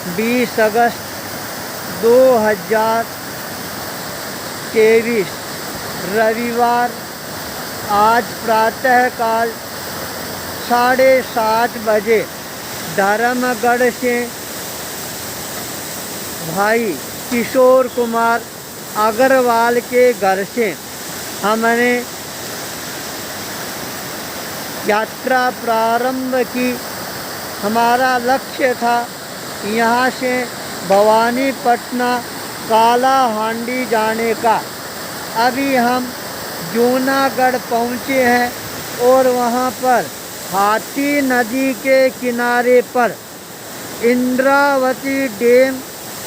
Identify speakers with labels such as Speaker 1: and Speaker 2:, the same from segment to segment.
Speaker 1: 20 अगस्त 2023 रविवार। आज प्रातःकाल 7:30 बजे धर्मगढ़ से भाई किशोर कुमार अग्रवाल के घर से हमने यात्रा प्रारंभ की। हमारा लक्ष्य था यहाँ से भवानीपटना कालाहांडी जाने का। अभी हम जूनागढ़ पहुँचे हैं और वहाँ पर हाथी नदी के किनारे पर इंद्रावती डैम,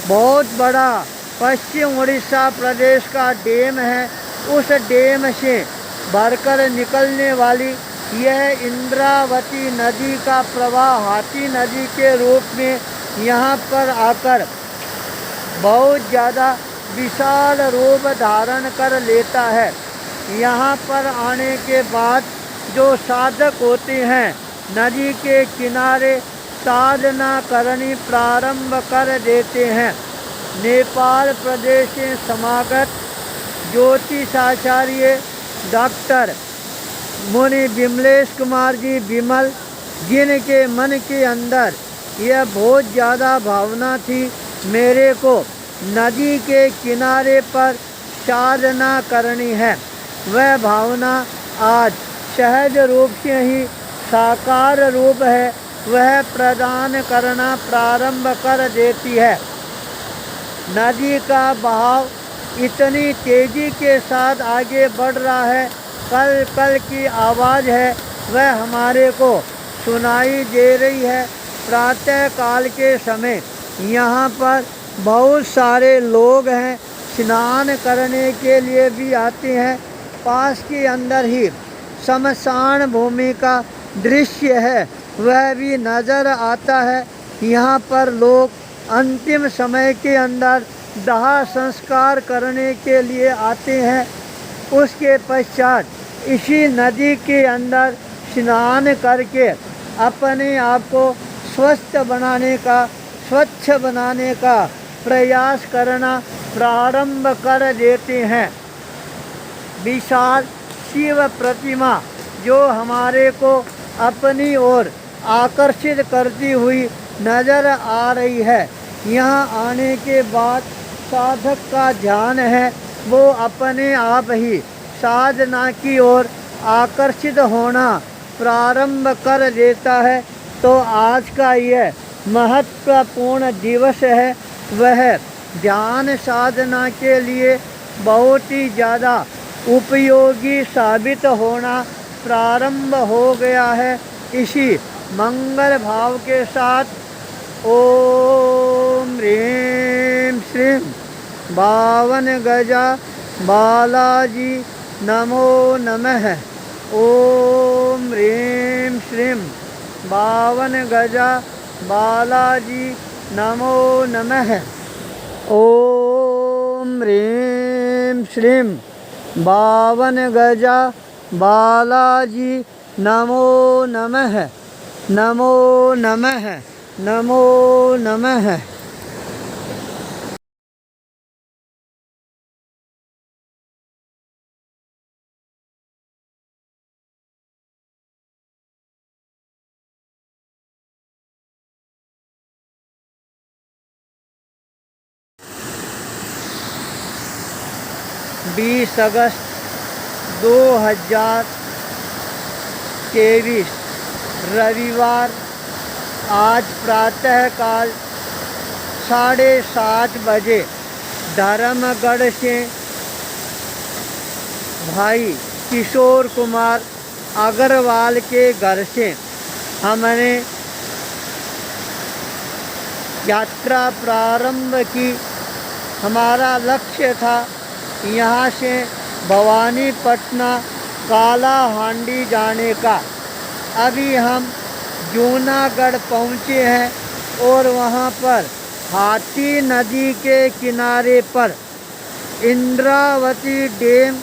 Speaker 1: बहुत बड़ा पश्चिम उड़ीसा प्रदेश का डैम है। उस डैम से भरकर निकलने वाली यह इंद्रावती नदी का प्रवाह हाथी नदी के रूप में यहाँ पर आकर बहुत ज़्यादा विशाल रूप धारण कर लेता है। यहाँ पर आने के बाद जो साधक होते हैं नदी के किनारे साधना करनी प्रारंभ कर देते हैं। नेपाल प्रदेश से समागत ज्योतिषाचार्य डॉक्टर मुनि विमलेश कुमार जी विमल, जिनके मन के अंदर यह बहुत ज़्यादा भावना थी मेरे को नदी के किनारे पर साधना करनी है, वह भावना आज सहज रूप से ही साकार रूप है वह प्रदान करना प्रारंभ कर देती है। नदी का बहाव इतनी तेज़ी के साथ आगे बढ़ रहा है, कल कल की आवाज़ है वह हमारे को सुनाई दे रही है। प्रातः काल के समय यहाँ पर बहुत सारे लोग हैं, स्नान करने के लिए भी आते हैं। पास के अंदर ही शमशान भूमि का दृश्य है, वह भी नज़र आता है। यहाँ पर लोग अंतिम समय के अंदर दाह संस्कार करने के लिए आते हैं। उसके पश्चात इसी नदी के अंदर स्नान करके अपने आप को स्वच्छ बनाने का प्रयास करना प्रारंभ कर देते हैं। विशाल शिव प्रतिमा जो हमारे को अपनी ओर आकर्षित करती हुई नज़र आ रही है। यहाँ आने के बाद साधक का ध्यान है वो अपने आप ही साधना की ओर आकर्षित होना प्रारंभ कर देता है। तो आज का यह महत्वपूर्ण दिवस है, वह ध्यान साधना के लिए बहुत ही ज़्यादा उपयोगी साबित होना प्रारंभ हो गया है। इसी मंगल भाव के साथ ओम ह्रीं श्रीं 52 गजा बालाजी नमो नमः। ओम ह्रीं श्रीं 52 गजा बालाजी नमो नमः। ओम ह्रीं श्रीं 52 गजा बालाजी नमो नमः। नमो नमः, नमो नमः। बीस अगस्त 2023 रविवार। आज प्रातःकाल 7:30 बजे धर्मगढ़ से भाई किशोर कुमार अग्रवाल के घर से हमने यात्रा प्रारंभ की। हमारा लक्ष्य था यहाँ से भवानीपटना कालाहांडी जाने का। अभी हम जूनागढ़ पहुँचे हैं और वहाँ पर हाथी नदी के किनारे पर इंद्रावती डैम,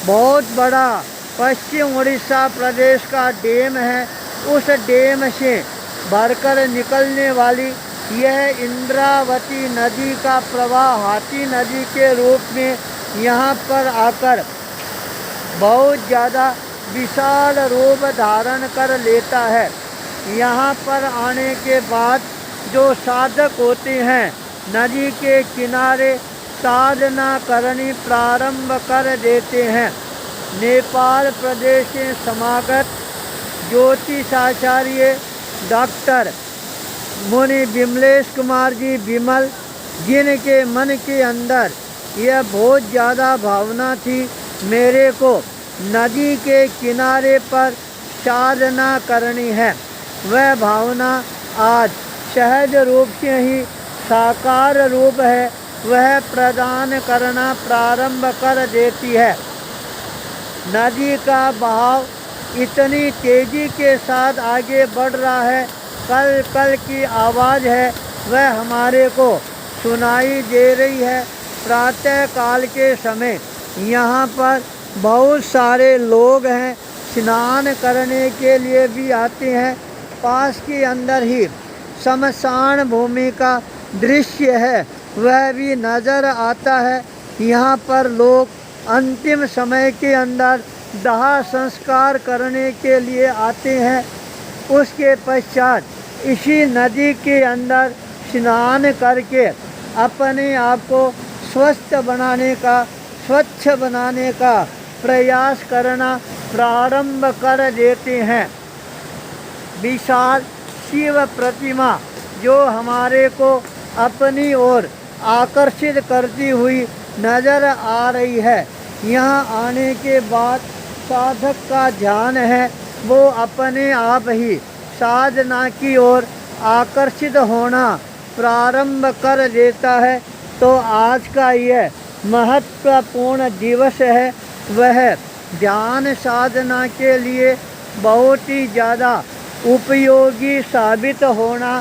Speaker 1: बहुत बड़ा पश्चिम उड़ीसा प्रदेश का डैम है। उस डैम से भरकर निकलने वाली यह इंद्रावती नदी का प्रवाह हाथी नदी के रूप में यहाँ पर आकर बहुत ज़्यादा विशाल रूप धारण कर लेता है। यहाँ पर आने के बाद जो साधक होते हैं नदी के किनारे साधना करनी प्रारंभ कर देते हैं। नेपाल प्रदेश से समागत ज्योतिषाचार्य डॉक्टर मुनि विमलेश कुमार जी विमल, जिनके मन के अंदर यह बहुत ज़्यादा भावना थी मेरे को नदी के किनारे पर साधना करनी है, वह भावना आज सहज रूप से ही साकार रूप है वह प्रदान करना प्रारंभ कर देती है। नदी का बहाव इतनी तेज़ी के साथ आगे बढ़ रहा है, कल कल की आवाज़ है वह हमारे को सुनाई दे रही है। प्रातः काल के समय यहाँ पर बहुत सारे लोग हैं, स्नान करने के लिए भी आते हैं। पास के अंदर ही शमशान भूमि का दृश्य है वह भी नज़र आता है। यहाँ पर लोग अंतिम समय के अंदर दाह संस्कार करने के लिए आते हैं। उसके पश्चात इसी नदी के अंदर स्नान करके अपने आप को स्वस्थ बनाने का, स्वच्छ बनाने का प्रयास करना प्रारंभ कर देते हैं। विशाल शिव प्रतिमा जो हमारे को अपनी ओर आकर्षित करती हुई नज़र आ रही है। यहाँ आने के बाद साधक का ध्यान है वो अपने आप ही साधना की ओर आकर्षित होना प्रारंभ कर देता है। तो आज का यह महत्वपूर्ण दिवस है वह ध्यान साधना के लिए बहुत ही ज़्यादा उपयोगी साबित होना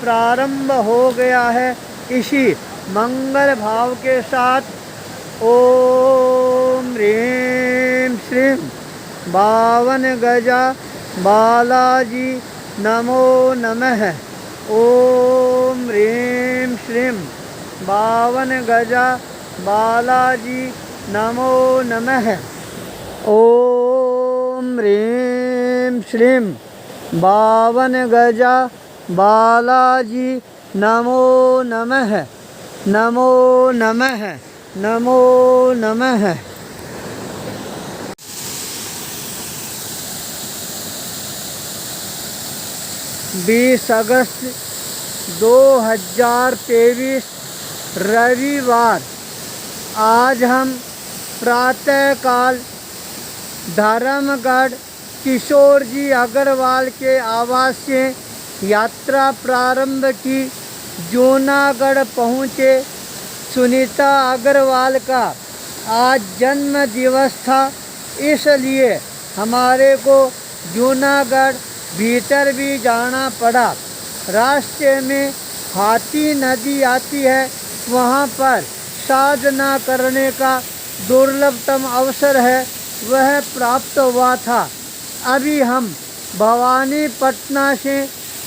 Speaker 1: प्रारंभ हो गया है। इसी मंगल भाव के साथ ओम ह्रीं श्रीं बावन गजा बालाजी नमो नमः। ओम ह्रीं श्रीं बावन गजा बालाजी नमो नमः। ओम ह्रीं श्रीं बावन गजा बालाजी नमो नमः। नमो नमः, नमो नमः। 20 अगस्त 2023 रविवार। आज हम प्रातःकाल धर्मगढ़ किशोर जी अग्रवाल के आवास से यात्रा प्रारंभ की। जूनागढ़ पहुँचे। सुनीता अग्रवाल का आज जन्म दिवस था, इसलिए हमारे को जूनागढ़ भीतर भी जाना पड़ा। रास्ते में हाथी नदी आती है, वहाँ पर साधना करने का दुर्लभतम अवसर है वह प्राप्त हुआ था। अभी हम भवानीपटना से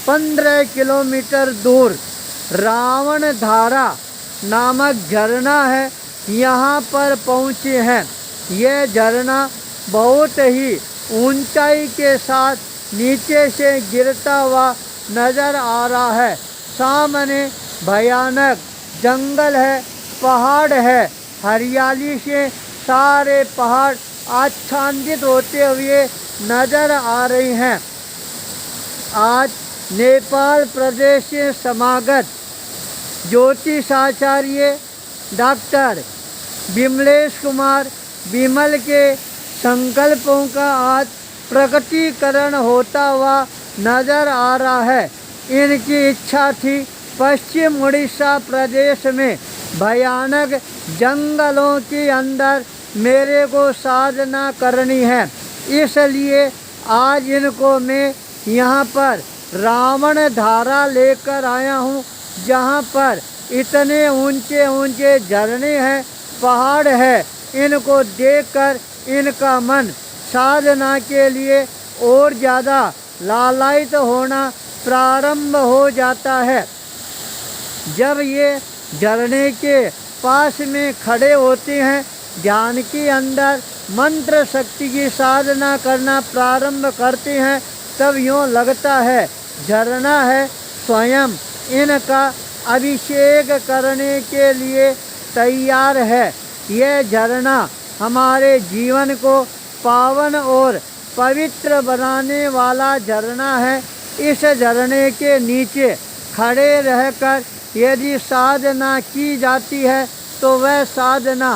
Speaker 1: 15 किलोमीटर दूर रावण धारा नामक झरना है, यहाँ पर पहुँचे हैं। यह झरना बहुत ही ऊंचाई के साथ नीचे से गिरता हुआ नज़र आ रहा है। सामने भयानक जंगल है, पहाड़ है, हरियाली से सारे पहाड़ आच्छादित होते हुए नज़र आ रही हैं। आज नेपाल प्रदेश से समागत ज्योतिषाचार्य डॉक्टर विमलेश कुमार विमल के संकल्पों का आज प्रकटीकरण होता हुआ नज़र आ रहा है। इनकी इच्छा थी पश्चिम उड़ीसा प्रदेश में भयानक जंगलों के अंदर मेरे को साधना करनी है, इसलिए आज इनको मैं यहाँ पर रावण धारा लेकर आया हूँ, जहाँ पर इतने ऊंचे ऊंचे झरने हैं, पहाड़ है। इनको देखकर इनका मन साधना के लिए और ज़्यादा लालायित होना प्रारंभ हो जाता है। जब ये झरने के पास में खड़े होते हैं, ध्यान के अंदर मंत्र शक्ति की साधना करना प्रारंभ करते हैं, तब यूँ लगता है झरना है स्वयं इनका अभिषेक करने के लिए तैयार है। यह झरना हमारे जीवन को पावन और पवित्र बनाने वाला झरना है। इस झरने के नीचे खड़े रहकर यदि साधना की जाती है तो वह साधना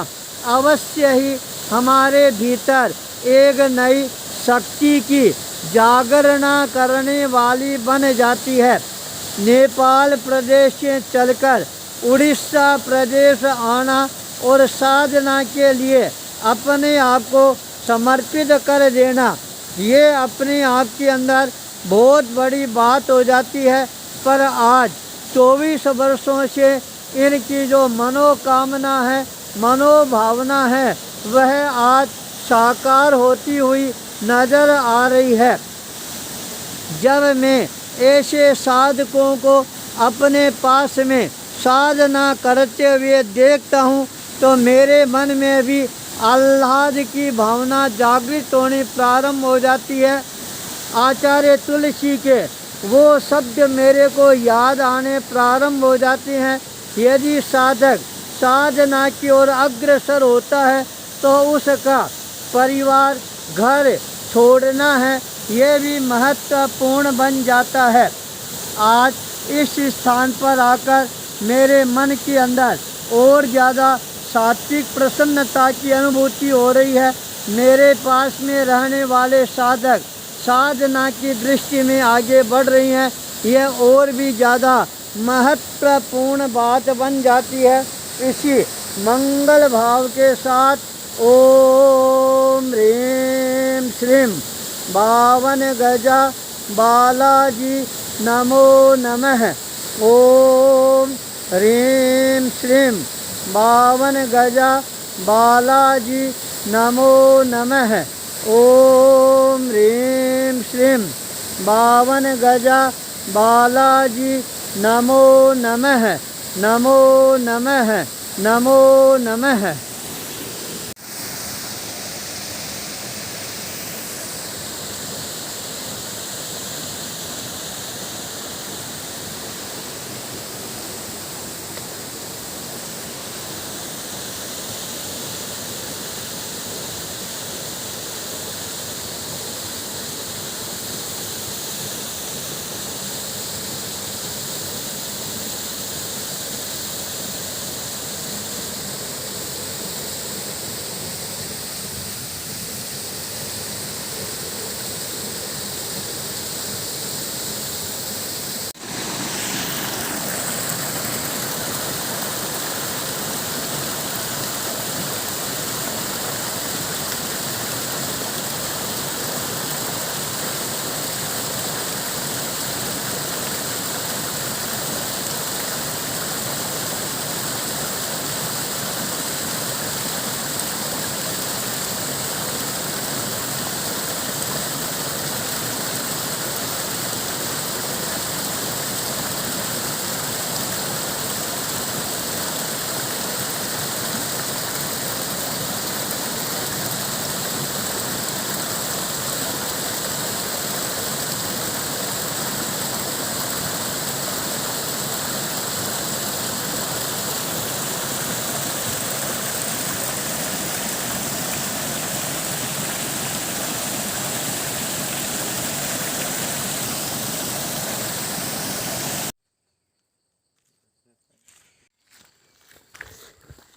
Speaker 1: अवश्य ही हमारे भीतर एक नई शक्ति की जागरणा करने वाली बन जाती है। नेपाल प्रदेश से चलकर उड़ीसा प्रदेश आना और साधना के लिए अपने आप को समर्पित कर देना, ये अपने आप के अंदर बहुत बड़ी बात हो जाती है। पर आज 24 वर्षों से इनकी जो मनोकामना है, मनोभावना है, वह आज साकार होती हुई नजर आ रही है। जब मैं ऐसे साधकों को अपने पास में साधना करते हुए देखता हूँ तो मेरे मन में भी आह्लाद की भावना जागृत होनी प्रारंभ हो जाती है। आचार्य तुलसी के वो शब्द मेरे को याद आने प्रारंभ हो जाते हैं। यदि साधक साधना की ओर अग्रसर होता है तो उसका परिवार घर छोड़ना है, यह भी महत्वपूर्ण बन जाता है। आज इस स्थान पर आकर मेरे मन के अंदर और ज़्यादा सात्विक प्रसन्नता की अनुभूति हो रही है। मेरे पास में रहने वाले साधक साधना की दृष्टि में आगे बढ़ रही हैं, यह और भी ज़्यादा महत्वपूर्ण बात बन जाती है। इसी मंगल भाव के साथ ओम ह्रीं श्रीं बावन गजा बालाजी नमो नमः। ओम ह्रीं श्रीं बावन गजा बालाजी नमो नमः। ओम ह्रीं श्रीं बावन गजा बालाजी नमो नमः। नमो नमः। नमो नमः।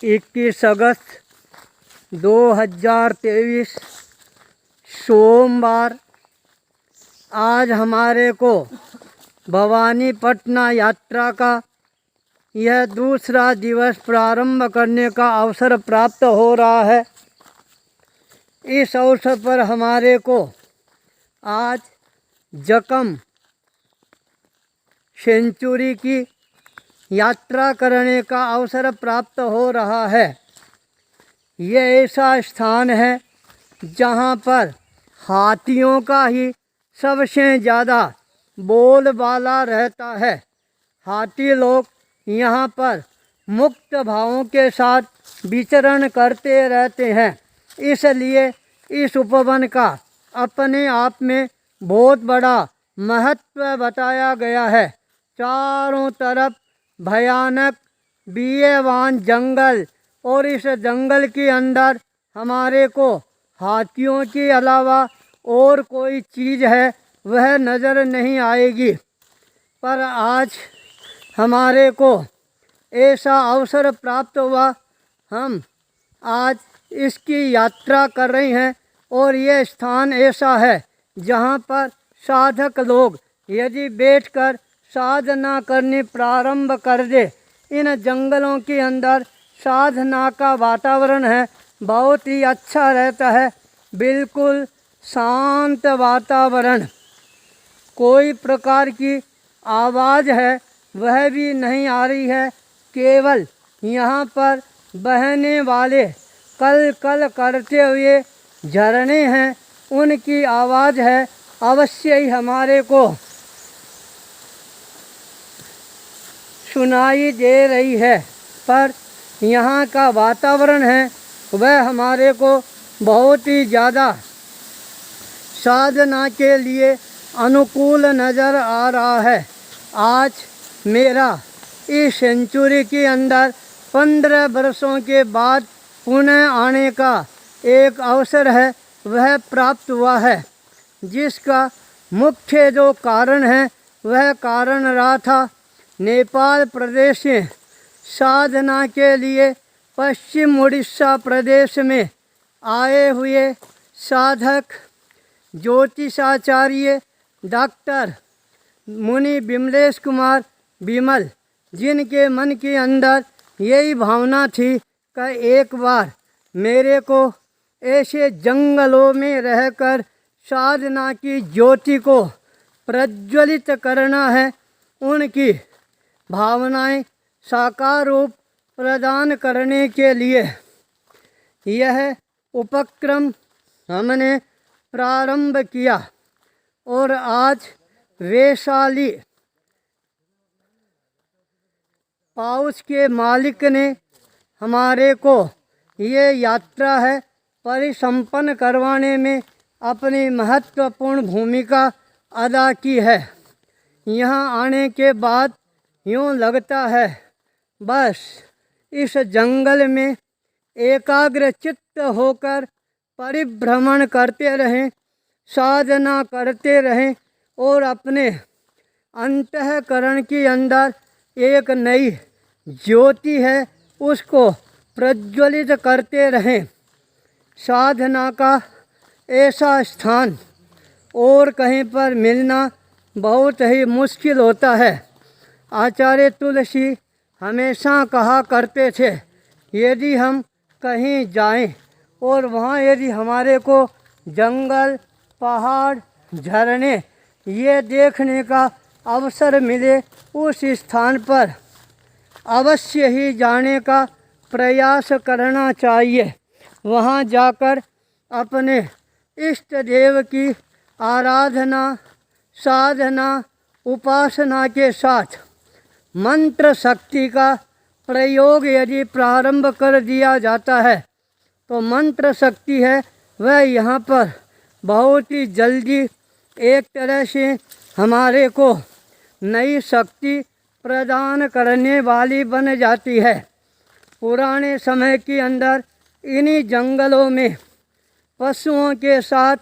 Speaker 1: इक्कीस अगस्त 2023 सोमवार। आज हमारे को भवानीपटना यात्रा का यह दूसरा दिवस प्रारंभ करने का अवसर प्राप्त हो रहा है। इस अवसर पर हमारे को आज जकम सेंचुरी की यात्रा करने का अवसर प्राप्त हो रहा है। यह ऐसा स्थान है जहाँ पर हाथियों का ही सबसे ज़्यादा बोलबाला रहता है। हाथी लोग यहाँ पर मुक्त भावों के साथ विचरण करते रहते हैं। इसलिए इस उपवन का अपने आप में बहुत बड़ा महत्व बताया गया है। चारों तरफ भयानक बीएवान जंगल, और इस जंगल के अंदर हमारे को हाथियों के अलावा और कोई चीज़ है वह नज़र नहीं आएगी। पर आज हमारे को ऐसा अवसर प्राप्त हुआ, हम आज इसकी यात्रा कर रहे हैं। और यह स्थान ऐसा है जहाँ पर साधक लोग यदि बैठकर साधना करनी प्रारंभ कर दे, इन जंगलों के अंदर साधना का वातावरण है, बहुत ही अच्छा रहता है। बिल्कुल शांत वातावरण, कोई प्रकार की आवाज़ है वह भी नहीं आ रही है। केवल यहाँ पर बहने वाले कल कल करते हुए झरने हैं, उनकी आवाज़ है, अवश्य ही हमारे को सुनाई दे रही है। पर यहाँ का वातावरण है वह हमारे को बहुत ही ज़्यादा साधना के लिए अनुकूल नज़र आ रहा है। आज मेरा इस सेंचुरी के अंदर 15 वर्षों के बाद पुनः आने का एक अवसर है वह प्राप्त हुआ है, जिसका मुख्य जो कारण है वह कारण रहा था नेपाल प्रदेश में साधना के लिए पश्चिम उड़ीसा प्रदेश में आए हुए साधक ज्योतिषाचार्य डॉक्टर मुनि विमलेश कुमार विमल, जिनके मन के अंदर यही भावना थी कि एक बार मेरे को ऐसे जंगलों में रहकर साधना की ज्योति को प्रज्वलित करना है, उनकी भावनाएं साकार रूप प्रदान करने के लिए यह उपक्रम हमने प्रारंभ किया। और आज वैशाली पाउच के मालिक ने हमारे को ये यात्रा है परिसंपन्न करवाने में अपनी महत्वपूर्ण भूमिका अदा की है। यहाँ आने के बाद यूँ लगता है बस इस जंगल में एकाग्र चित्त होकर परिभ्रमण करते रहें, साधना करते रहें और अपने अंतःकरण के अंदर एक नई ज्योति है उसको प्रज्वलित करते रहें। साधना का ऐसा स्थान और कहीं पर मिलना बहुत ही मुश्किल होता है। आचार्य तुलसी हमेशा कहा करते थे, यदि हम कहीं जाएं और वहाँ यदि हमारे को जंगल, पहाड़, झरने ये देखने का अवसर मिले, उस स्थान पर अवश्य ही जाने का प्रयास करना चाहिए। वहाँ जाकर अपने इष्ट देव की आराधना, साधना, उपासना के साथ मंत्र शक्ति का प्रयोग यदि प्रारंभ कर दिया जाता है तो मंत्र शक्ति है वह यहाँ पर बहुत ही जल्दी एक तरह से हमारे को नई शक्ति प्रदान करने वाली बन जाती है। पुराने समय के अंदर इन्हीं जंगलों में पशुओं के साथ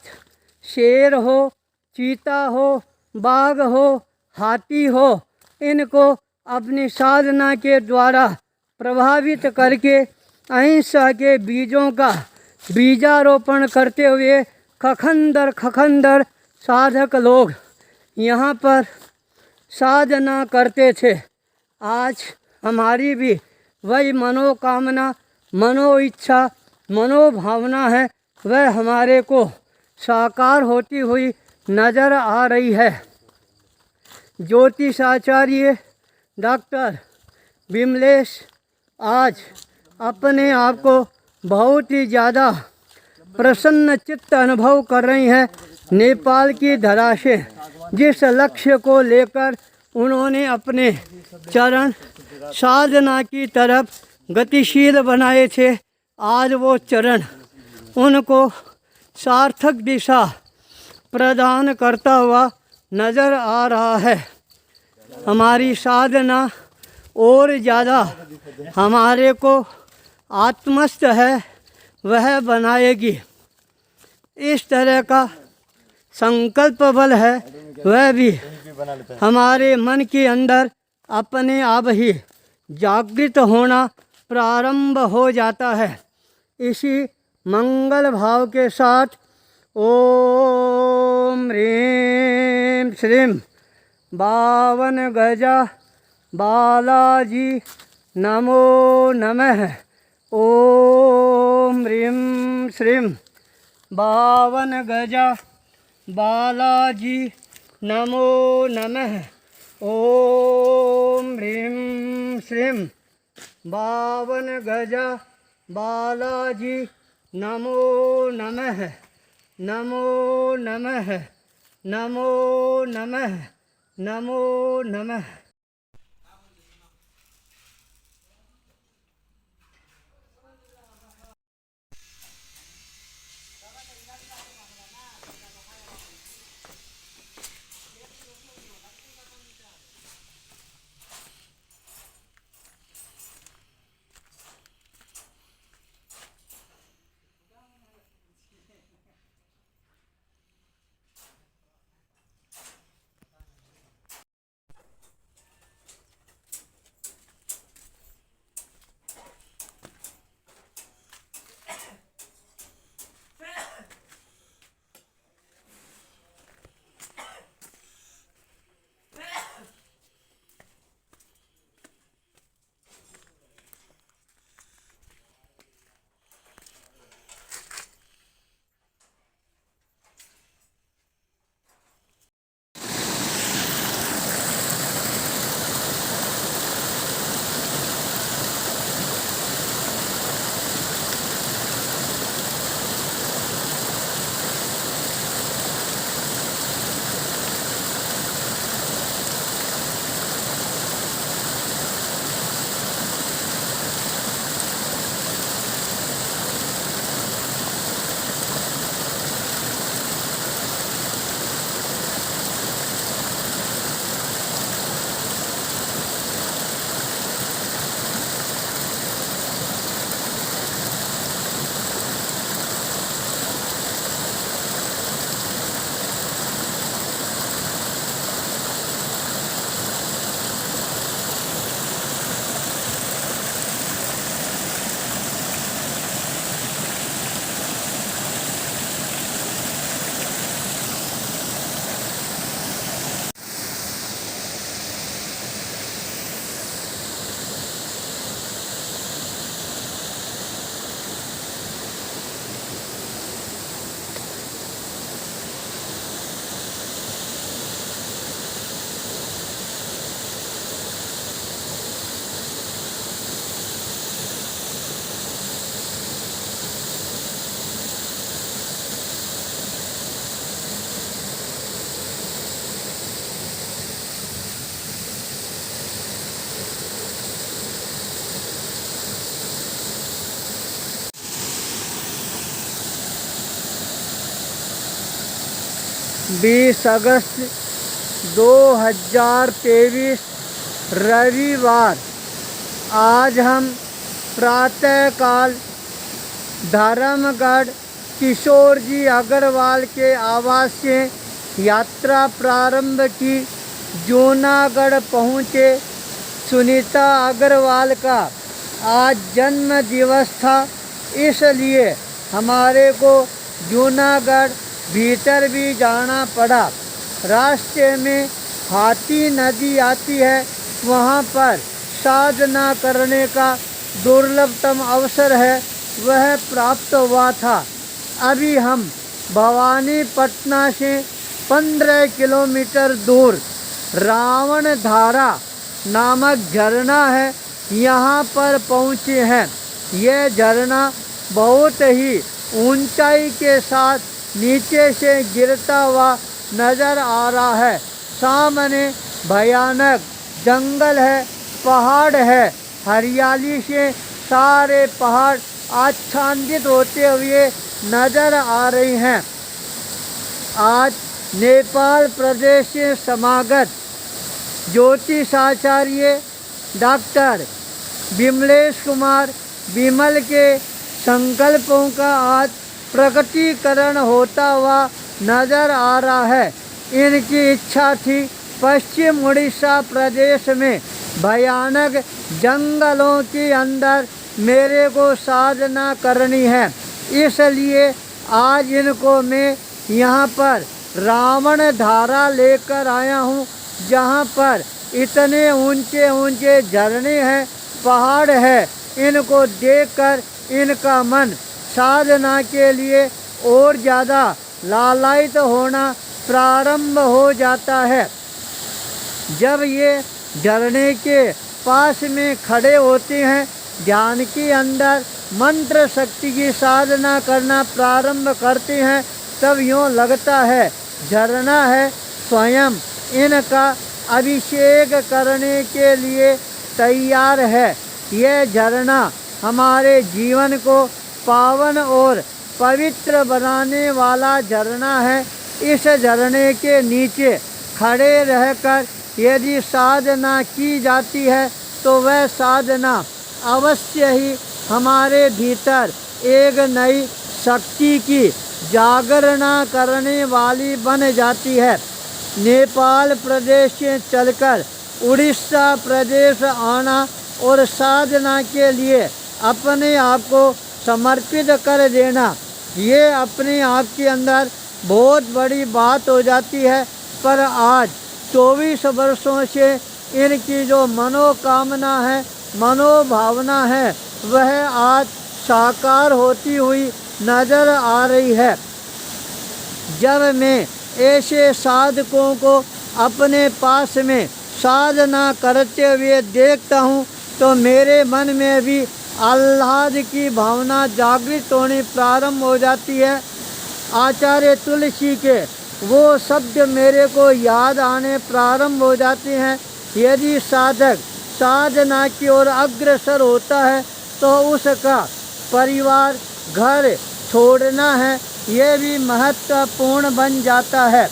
Speaker 1: शेर हो, चीता हो, बाघ हो, हाथी हो, इनको अपनी साधना के द्वारा प्रभावित करके अहिंसा के बीजों का बीजारोपण करते हुए खखंदर साधक लोग यहाँ पर साधना करते थे। आज हमारी भी वही मनोकामना, मनोइच्छा, मनोभावना है वह हमारे को साकार होती हुई नज़र आ रही है। ज्योतिषाचार्य डॉक्टर विमलेश आज अपने आप को बहुत ही ज़्यादा प्रसन्न चित्त अनुभव कर रही हैं। नेपाल की धरा से जिस लक्ष्य को लेकर उन्होंने अपने चरण
Speaker 2: साधना की तरफ गतिशील बनाए थे, आज वो चरण उनको सार्थक दिशा प्रदान करता हुआ नज़र आ रहा है। हमारी साधना और ज़्यादा हमारे को आत्मस्थ है वह बनाएगी। इस तरह का संकल्प बल है वह भी हमारे मन के अंदर अपने आप ही जागृत होना प्रारंभ हो जाता है। इसी मंगल भाव के साथ ओम ह्रीं श्रीं बावन गजा बालाजी नमो नमः। ओम ह्रीं श्रीं बावन गजा बालाजी नमो नमः। ओम ह्रीं श्रीं बावन गजा बालाजी नमो नमः। नमो नमः नमो नमः नमो नमः। बीस अगस्त 2023 रविवार। आज हम प्रातःकाल धर्मगढ़ किशोर जी अग्रवाल के आवास से यात्रा प्रारंभ की। जूनागढ़ पहुँचे। सुनीता अग्रवाल का आज जन्म दिवस था, इसलिए हमारे को जूनागढ़ भीतर भी जाना पड़ा। रास्ते में हाथी नदी आती है, वहाँ पर साधना करने का दुर्लभतम अवसर है वह प्राप्त हुआ था। अभी हम भवानीपटना से 15 किलोमीटर दूर रावण धारा नामक झरना है, यहाँ पर पहुँचे हैं। यह झरना बहुत ही ऊंचाई के साथ नीचे से गिरता हुआ नज़र आ रहा है। सामने भयानक जंगल है, पहाड़ है, हरियाली से सारे पहाड़ आच्छादित होते हुए नजर आ रही हैं। आज नेपाल प्रदेश से समागत ज्योतिषाचार्य डॉक्टर विमलेश कुमार विमल के संकल्पों का आज प्रकटीकरण होता हुआ नजर आ रहा है। इनकी इच्छा थी पश्चिम उड़ीसा प्रदेश में भयानक जंगलों के अंदर मेरे को साधना करनी है, इसलिए आज इनको मैं यहाँ पर रावण धारा लेकर आया हूँ, जहाँ पर इतने ऊंचे ऊंचे झरने हैं, पहाड़ है। इनको देखकर इनका मन साधना के लिए और ज़्यादा लालायित होना प्रारंभ हो जाता है। जब ये झरने के पास में खड़े होते हैं, ध्यान के अंदर मंत्र शक्ति की साधना करना प्रारंभ करते हैं, तब यूँ लगता है झरना है स्वयं इनका अभिषेक करने के लिए तैयार है। यह झरना हमारे जीवन को पावन और पवित्र बनाने वाला झरना है। इस झरने के नीचे खड़े रहकर यदि साधना की जाती है तो वह साधना अवश्य ही हमारे भीतर एक नई शक्ति की जागरणा करने वाली बन जाती है। नेपाल प्रदेश से चलकर उड़ीसा प्रदेश आना और साधना के लिए अपने आप को समर्पित कर देना, ये अपने आप के अंदर बहुत बड़ी बात हो जाती है। पर आज 24 वर्षों से इनकी जो मनोकामना है, मनोभावना है, वह आज साकार होती हुई नजर आ रही है। जब मैं ऐसे साधकों को अपने पास में साधना करते हुए देखता हूँ तो मेरे मन में भी आह्लाद की भावना जागृत होनी प्रारंभ हो जाती है। आचार्य तुलसी के वो शब्द मेरे को याद आने प्रारंभ हो जाते हैं। यदि साधक साधना की ओर अग्रसर होता है तो उसका परिवार, घर छोड़ना है, यह भी महत्वपूर्ण बन जाता है।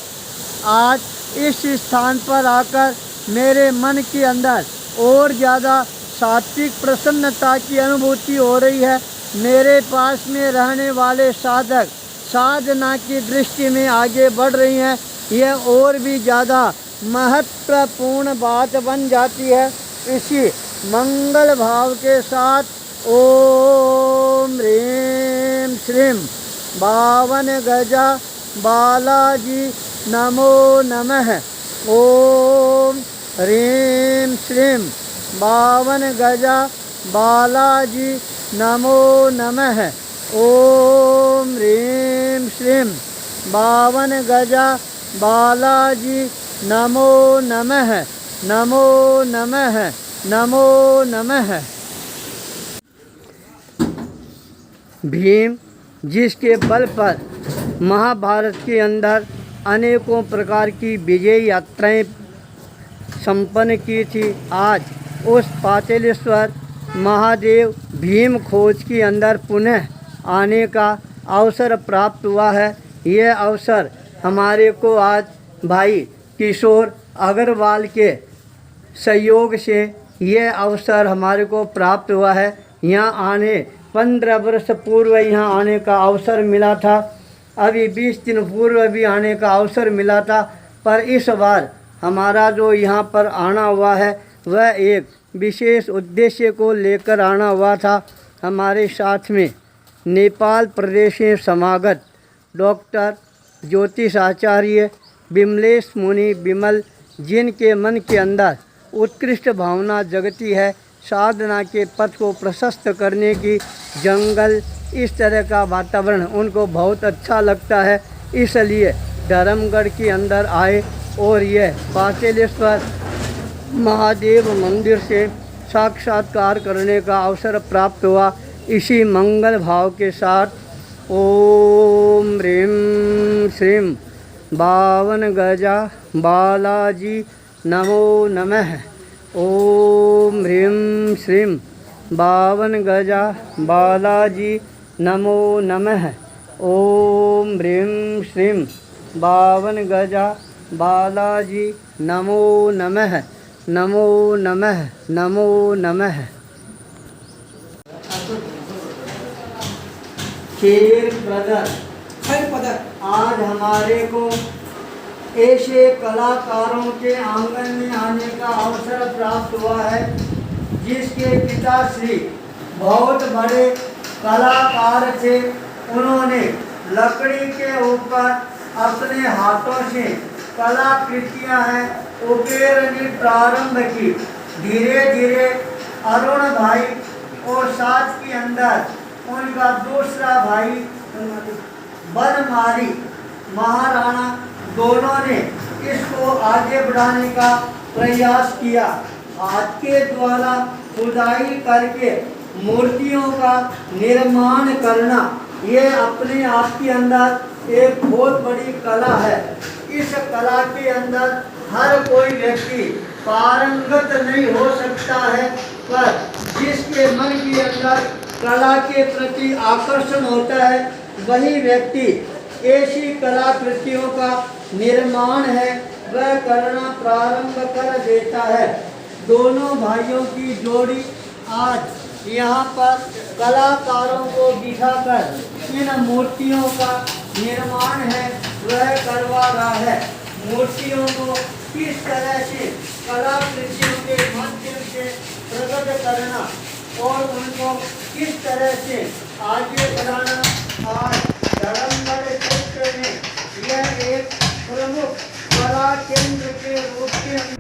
Speaker 2: आज इस स्थान पर आकर मेरे मन के अंदर और ज़्यादा सात्विक प्रसन्नता की अनुभूति हो रही है। मेरे पास में रहने वाले साधक साधना की दृष्टि में आगे बढ़ रही हैं, यह और भी ज़्यादा महत्वपूर्ण बात बन जाती है। इसी मंगल भाव के साथ ओम ह्रीं श्रीं बावन गजा बालाजी नमो नमः। ओम ह्रीं श्रीं बावन गजा बालाजी नमो नमः। ओम ह्रीं श्रीं बावन गजा बालाजी नमो नमः। नमो नमः, नमो नमः। भीम जिसके बल पर महाभारत के अंदर अनेकों प्रकार की विजय यात्राएं संपन्न की थी, आज उस पातालेश्वर महादेव भीम खोज के अंदर पुनः आने का अवसर प्राप्त हुआ है। यह अवसर हमारे को आज भाई किशोर अग्रवाल के सहयोग से यह अवसर हमारे को प्राप्त हुआ है। यहाँ आने 15 वर्ष पूर्व यहाँ आने का अवसर मिला था, अभी 20 दिन पूर्व भी आने का अवसर मिला था, पर इस बार हमारा जो यहाँ पर आना हुआ है वह एक विशेष उद्देश्य को लेकर आना हुआ था। हमारे साथ में नेपाल प्रदेश से समागत डॉक्टर ज्योतिषाचार्य विमलेश मुनि विमल, जिनके मन के अंदर उत्कृष्ट भावना जगती है साधना के पथ को प्रशस्त करने की। जंगल, इस तरह का वातावरण उनको बहुत अच्छा लगता है, इसलिए धर्मगढ़ के अंदर आए और यह पातालेश्वर महादेव मंदिर से साक्षात्कार करने का अवसर प्राप्त हुआ। इसी मंगल भाव के साथ ओम ह्रीं श्रीं बावन गजा बालाजी नमो नमः। ओम ह्रीं श्रीं बावन गजा बालाजी नमो नमः। ओम ह्रीं श्रीं बावन गजा बालाजी नमो नमः। नमो नमः नमो नमः। खेर ब्रदर, आज हमारे को ऐसे कलाकारों के आंगन में आने का अवसर प्राप्त हुआ है जिसके पिताश्री बहुत बड़े कलाकार थे। उन्होंने लकड़ी के ऊपर अपने हाथों से कलाकृतियां हैं उकेरनी प्रारंभ की। धीरे धीरे अरुण भाई और साथ के अंदर उनका दूसरा भाई बनमाली महाराणा, दोनों ने इसको आगे बढ़ाने का प्रयास किया। हाथ के द्वारा खुदाई करके मूर्तियों का निर्माण करना ये अपने आप के अंदर एक बहुत बड़ी कला है। इस कला के अंदर हर कोई व्यक्ति पारंगत नहीं हो सकता है, पर जिसके मन के अंदर कला के प्रति आकर्षण होता है वही व्यक्ति ऐसी कलाकृतियों का निर्माण है वह करना प्रारंभ कर देता है। दोनों भाइयों की जोड़ी आज यहाँ पर कलाकारों को बिठाकर इन मूर्तियों का निर्माण है वह करवा रहा है। मूर्तियों को किस तरह से कलाकृतियों के माध्यम से प्रकट करना और उनको किस तरह से आगे बढ़ाना आज धर्मगढ़ क्षेत्र में यह एक प्रमुख कला केंद्र के रूप में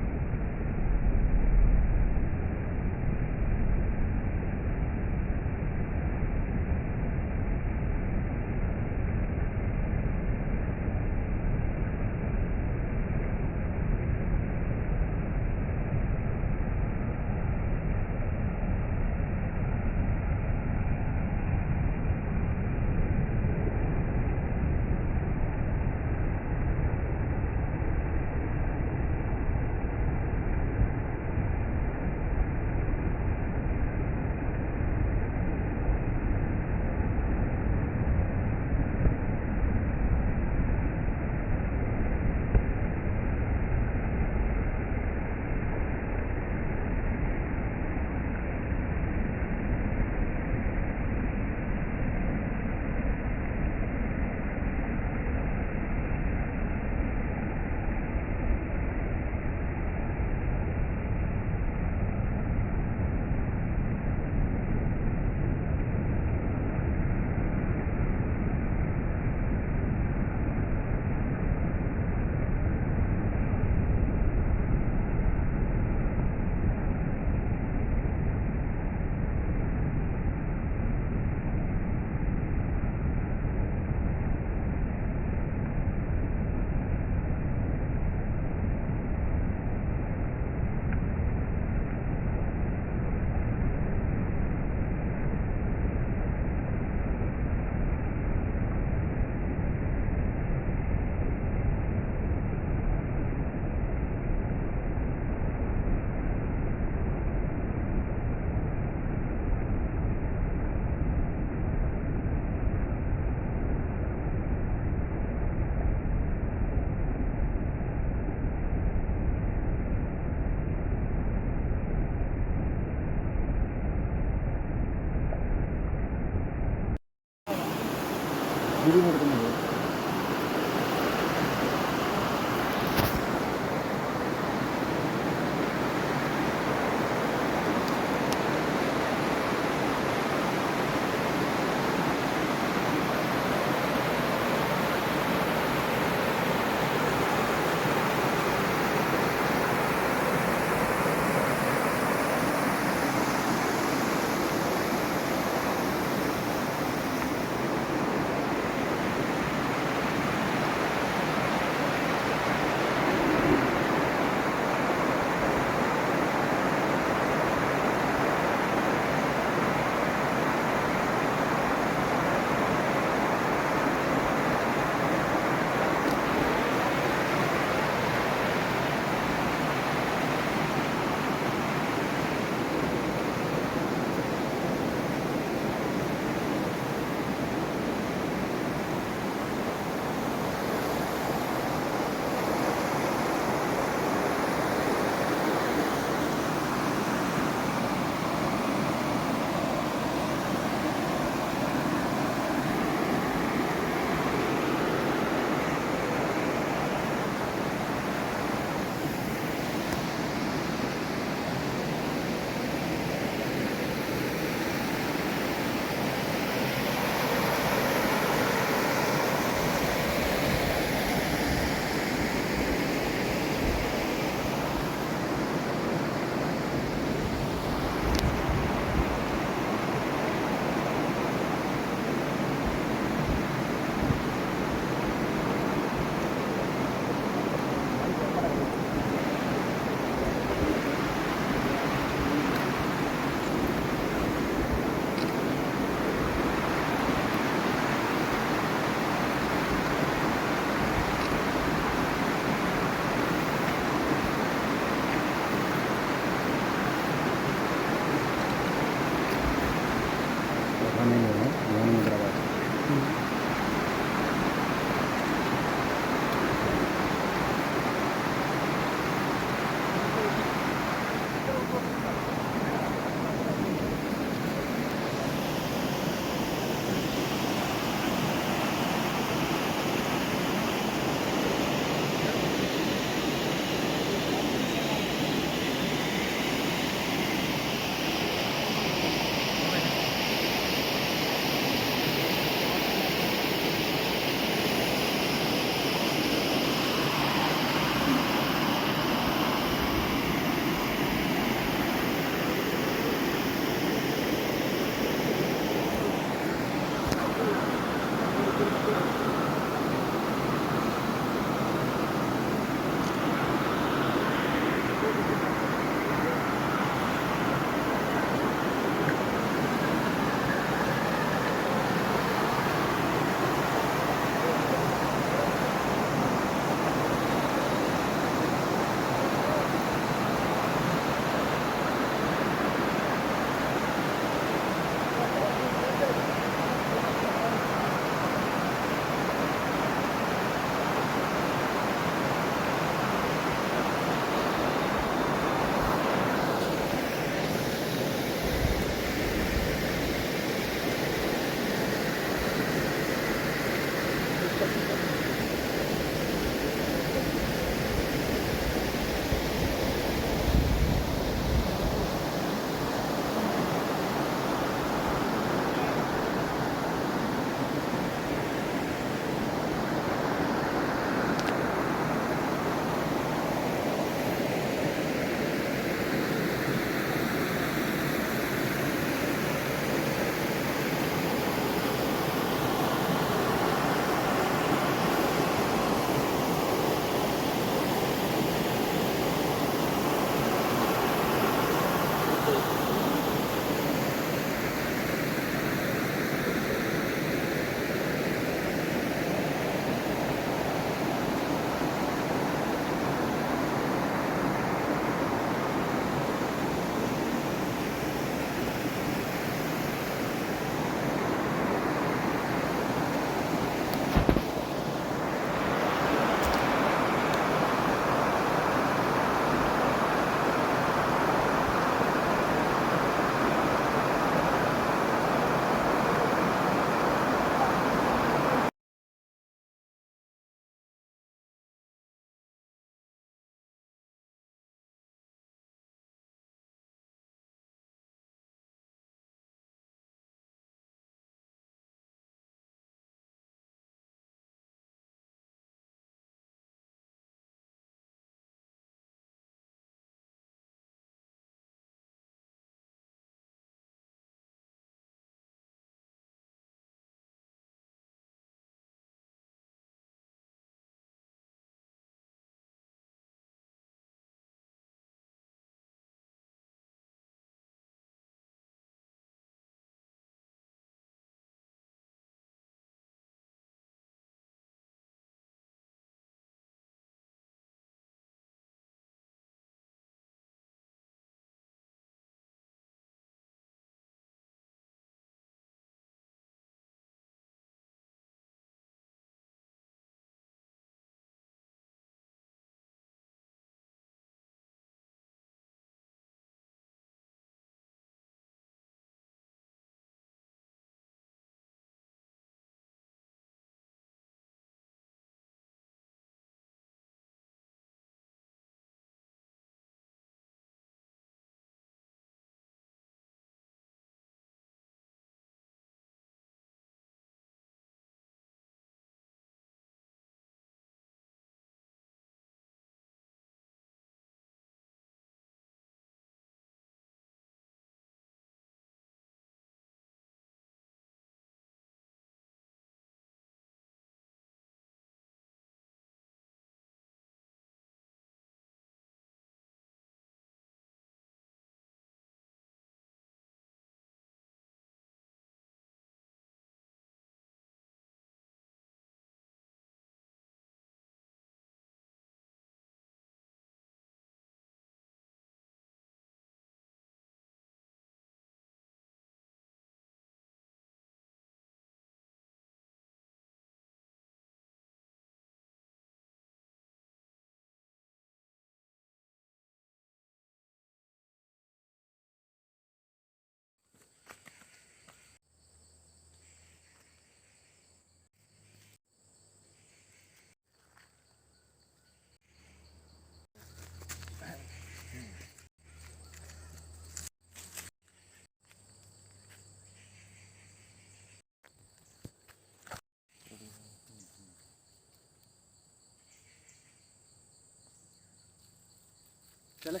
Speaker 3: चले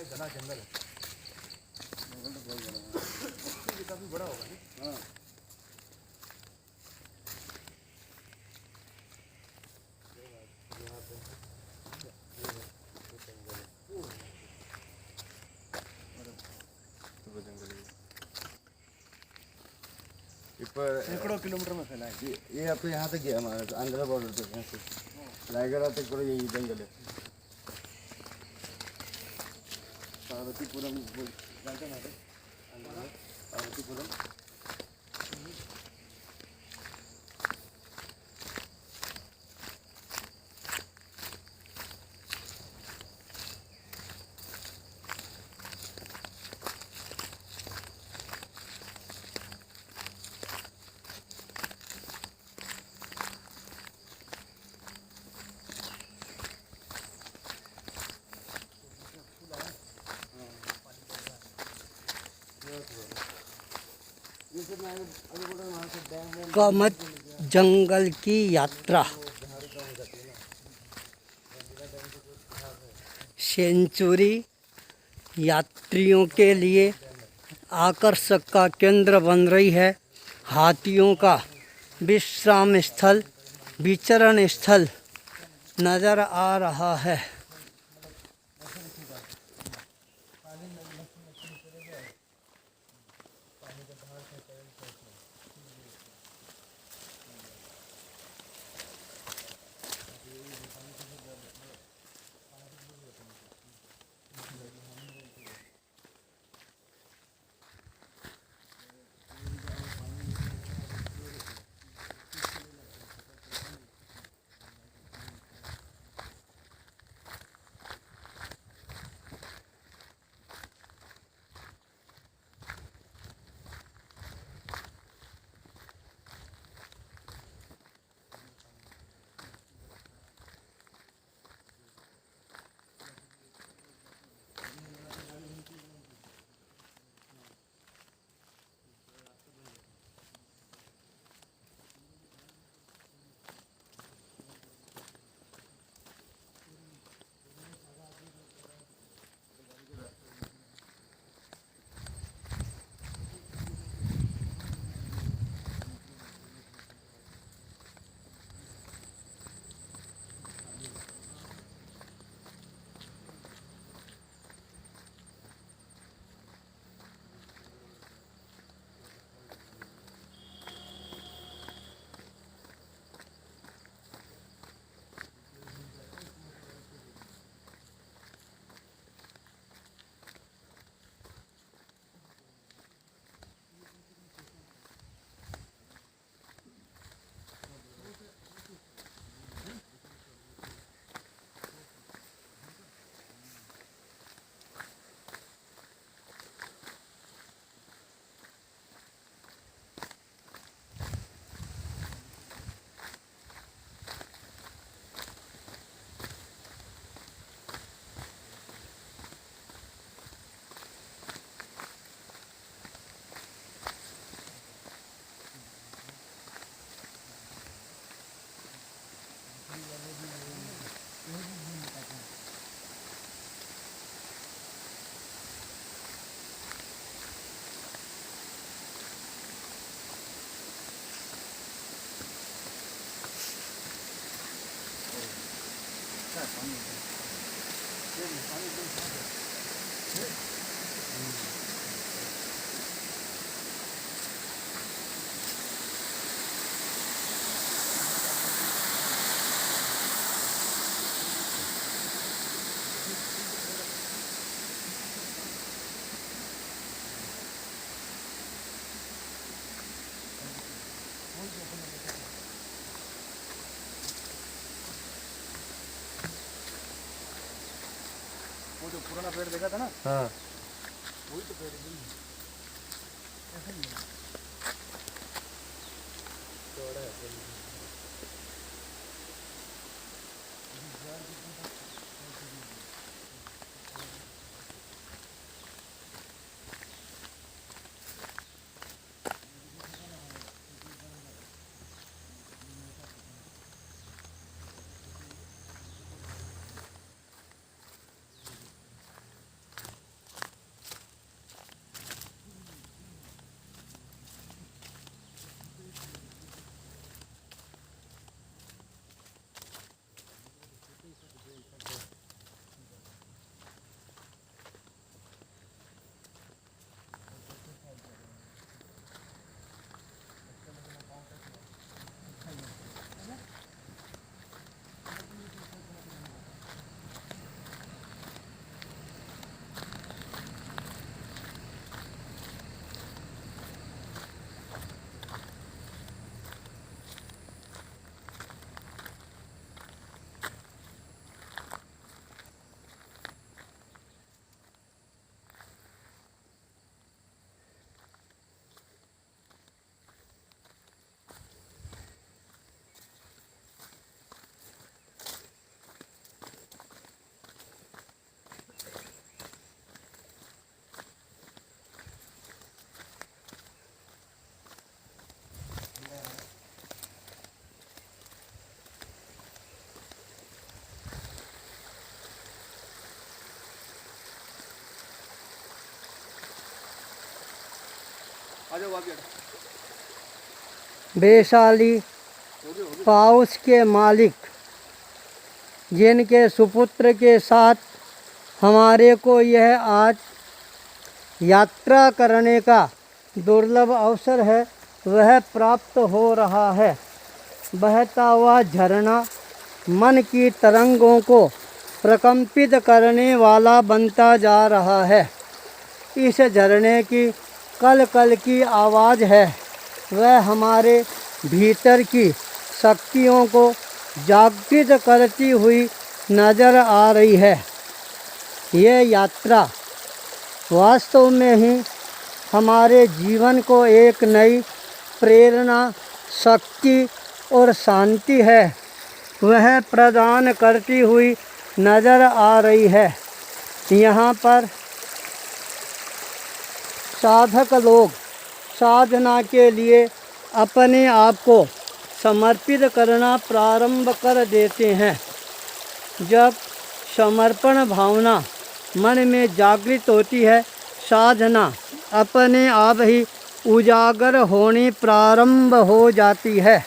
Speaker 3: घना जंगल है। जंगल तो बहुत बड़ा है। ये काफी बड़ा होगा नहीं? हाँ। सैकड़ों किलोमीटर में फैला है।
Speaker 4: ये अब तो यहाँ तक गया हमारा आंध्र बॉर्डर तक, यहाँ से रायगढ़ तक पूरा यही जंगल है। पार्वतीपुरम जानते हैं आंध्र में पार्वतीपुरम।
Speaker 2: कामत जंगल की यात्रा सेंचुरी यात्रियों के लिए आकर्षक का केंद्र बन रही है। हाथियों का विश्राम स्थल, विचरण स्थल नज़र आ रहा है।
Speaker 3: वो जो पुराना पेड़ देखा था ना,
Speaker 4: हाँ
Speaker 3: वही तो पेड़ है। आ जाओ वापस।
Speaker 2: वैशाली पाउस के मालिक जिनके सुपुत्र के साथ हमारे को यह आज यात्रा करने का दुर्लभ अवसर है, वह प्राप्त हो रहा है। बहता हुआ झरना मन की तरंगों को प्रकंपित करने वाला बनता जा रहा है। इस झरने की कल कल की आवाज़ है, वह हमारे भीतर की शक्तियों को जागृत करती हुई नज़र आ रही है। यह यात्रा वास्तव में ही हमारे जीवन को एक नई प्रेरणा, शक्ति और शांति है वह प्रदान करती हुई नज़र आ रही है। यहाँ पर साधक लोग साधना के लिए अपने आप को समर्पित करना प्रारंभ कर देते हैं। जब समर्पण भावना मन में जागृत होती है, साधना अपने आप ही उजागर होनी प्रारंभ हो जाती है।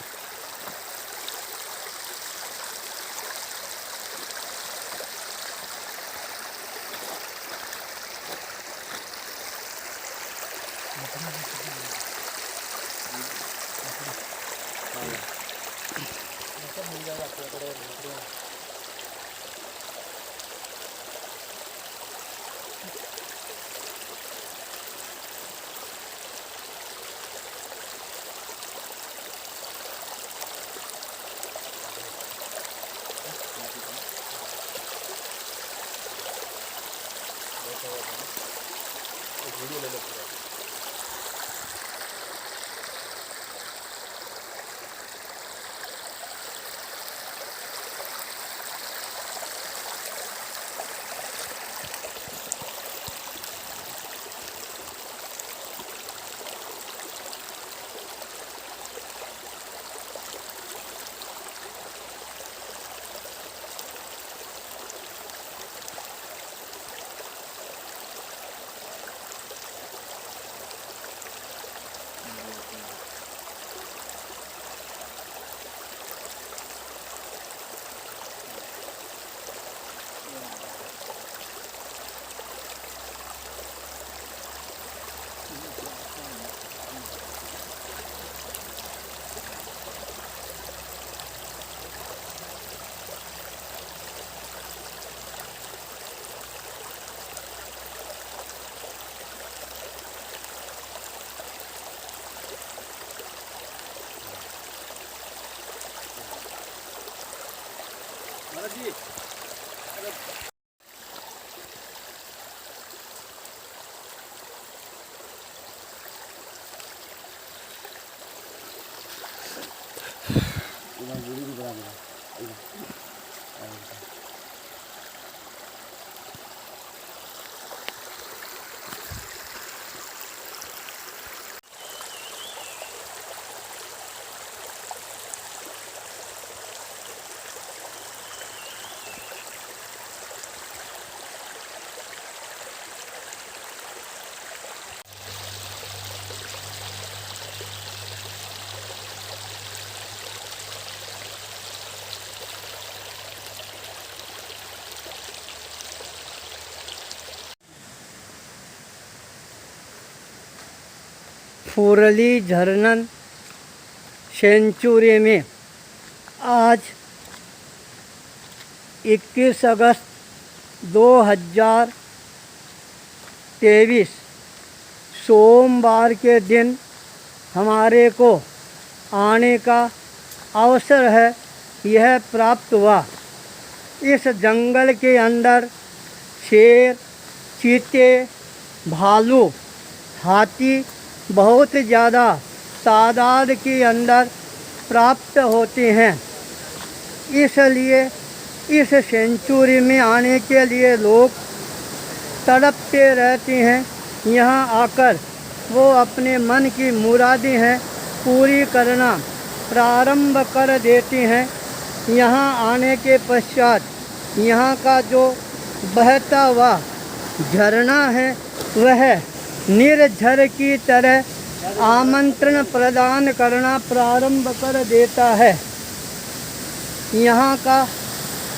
Speaker 2: फुरली झरनन सेंचुरी में आज 21 अगस्त 2023 सोमवार के दिन हमारे को आने का अवसर है, यह प्राप्त हुआ। इस जंगल के अंदर शेर, चीते, भालू, हाथी बहुत ज़्यादा तादाद के अंदर प्राप्त होते हैं। इसलिए इस सेंचुरी में आने के लिए लोग तड़पते रहते हैं। यहाँ आकर वो अपने मन की मुरादें हैं पूरी करना प्रारंभ कर देते हैं। यहाँ आने के पश्चात यहाँ का जो बहता हुआ झरना है वह निर्झर की तरह आमंत्रण प्रदान करना प्रारंभ कर देता है। यहाँ का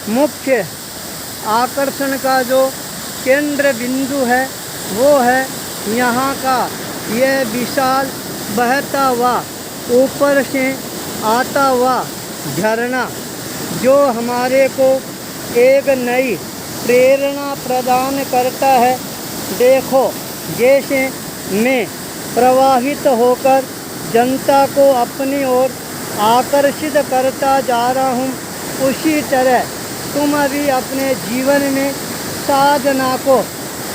Speaker 2: मुख्य आकर्षण का जो केंद्र बिंदु है वो है यहाँ का यह विशाल बहता हुआ ऊपर से आता हुआ झरना, जो हमारे को एक नई प्रेरणा प्रदान करता है। देखो, जैसे मैं प्रवाहित होकर जनता को अपनी ओर आकर्षित करता जा रहा हूँ, उसी तरह तुम अभी अपने जीवन में साधना को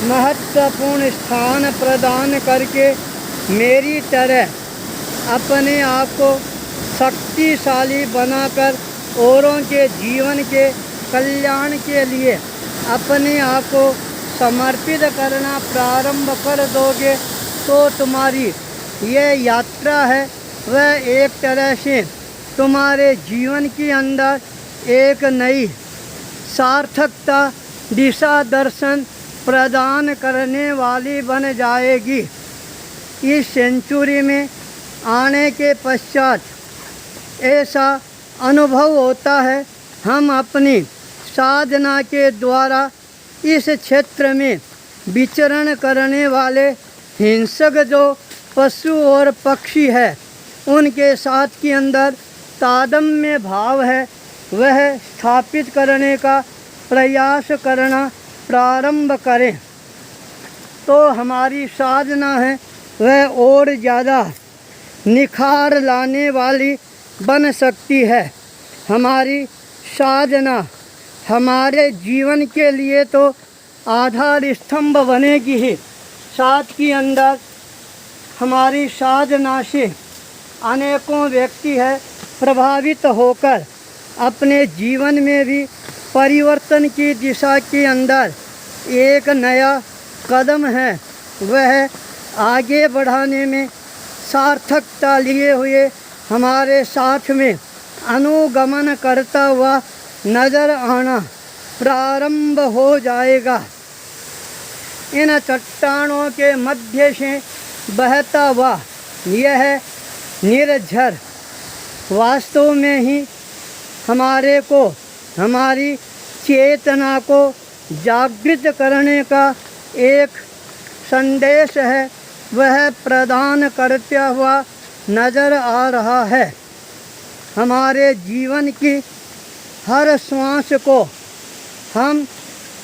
Speaker 2: महत्वपूर्ण स्थान प्रदान करके मेरी तरह अपने आप को शक्तिशाली बनाकर औरों के जीवन के कल्याण के लिए अपने आप को समर्पित करना प्रारंभ कर दोगे तो तुम्हारी यह यात्रा है वह एक तरह से तुम्हारे जीवन के अंदर एक नई सार्थकता, दिशा दर्शन प्रदान करने वाली बन जाएगी। इस सेंचुरी में आने के पश्चात ऐसा अनुभव होता है, हम अपनी साधना के द्वारा इस क्षेत्र में विचरण करने वाले हिंसक जो पशु और पक्षी है उनके साथ के अंदर तादम्य भाव है वह स्थापित करने का प्रयास करना प्रारंभ करें तो हमारी साधना है वह और ज़्यादा निखार लाने वाली बन सकती है। हमारी साधना हमारे जीवन के लिए तो आधार स्तंभ बनेगी ही, साथ के अंदर हमारी साधना से अनेकों व्यक्ति है प्रभावित होकर अपने जीवन में भी परिवर्तन की दिशा के अंदर एक नया कदम है वह आगे बढ़ाने में सार्थकता लिए हुए हमारे साथ में अनुगमन करता हुआ नज़र आना प्रारंभ हो जाएगा। इन चट्टानों के मध्य से बहता हुआ यह निर्झर वास्तव में ही हमारे को हमारी चेतना को जागृत करने का एक संदेश है वह प्रदान करता हुआ नज़र आ रहा है। हमारे जीवन की हर श्वास को हम